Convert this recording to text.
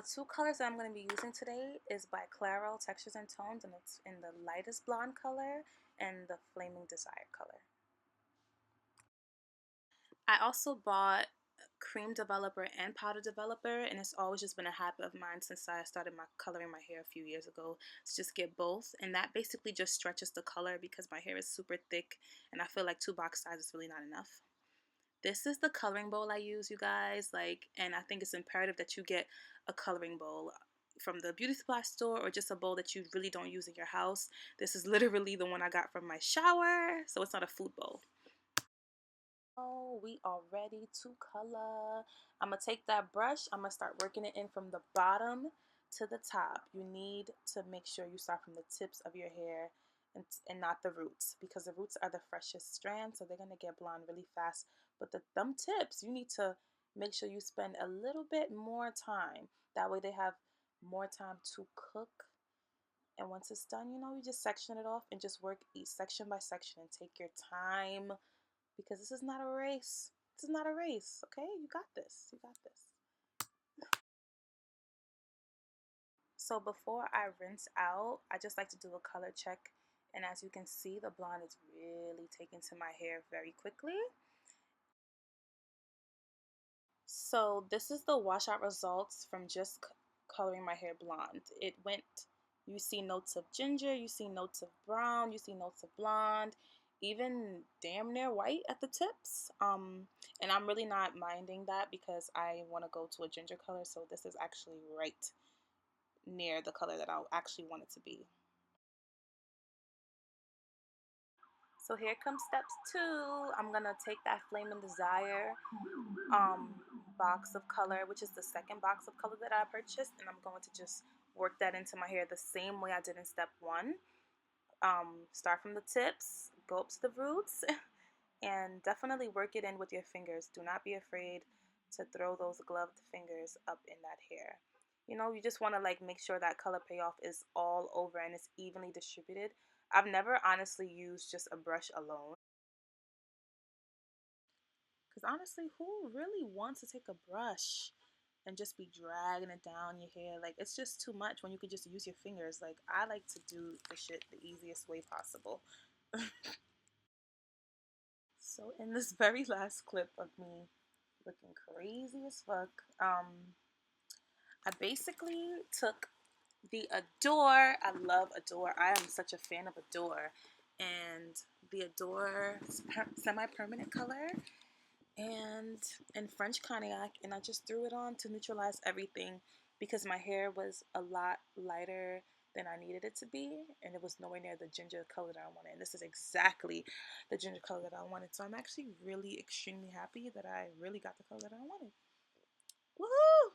two colors that I'm going to be using today is by Claro Textures and Tones, and it's in the lightest blonde color and the Flaming Desire color. I also bought Cream Developer and Powder Developer, and it's always just been a habit of mine since I started coloring my hair a few years ago to just get both, and that basically just stretches the color because my hair is super thick and I feel like 2 box sizes is really not enough. This is the coloring bowl I use, you guys, and I think it's imperative that you get a coloring bowl from the beauty supply store or just a bowl that you really don't use in your house. This is literally the one I got from my shower, so it's not a food bowl. Oh, we are ready to color. I'm gonna take that brush, I'm gonna start working it in from the bottom to the top. You need to make sure you start from the tips of your hair and not the roots, because the roots are the freshest strands, so they're gonna get blonde really fast. But the thumb tips, you need to make sure you spend a little bit more time. That way they have more time to cook. And once it's done, you just section it off and just work each section by section and take your time, because this is not a race. This is not a race, okay? You got this. You got this. So before I rinse out, I just like to do a color check. And as you can see, the blonde is really taken to my hair very quickly. So this is the washout results from just coloring my hair blonde. You see notes of ginger, you see notes of brown, you see notes of blonde, even damn near white at the tips. And I'm really not minding that because I want to go to a ginger color, so this is actually right near the color that I actually want it to be. So here comes steps 2. I'm gonna take that Flame and Desire box of color, which is the second box of color that I purchased, and I'm going to just work that into my hair the same way I did in step 1. Start from the tips, go up to the roots, and definitely work it in with your fingers. Do not be afraid to throw those gloved fingers up in that hair. You just want to make sure that color payoff is all over and it's evenly distributed. I've never honestly used just a brush alone, because honestly, who really wants to take a brush and just be dragging it down your hair? It's just too much when you could just use your fingers. I like to do the shit the easiest way possible. So in this very last clip of me looking crazy as fuck, I basically took the Adore. I love Adore. I am such a fan of Adore. And the Adore semi-permanent color and in French Cognac, and I just threw it on to neutralize everything because my hair was a lot lighter than I needed it to be, and it was nowhere near the ginger color that I wanted. And this is exactly the ginger color that I wanted. So I'm actually really extremely happy that I really got the color that I wanted. Woohoo!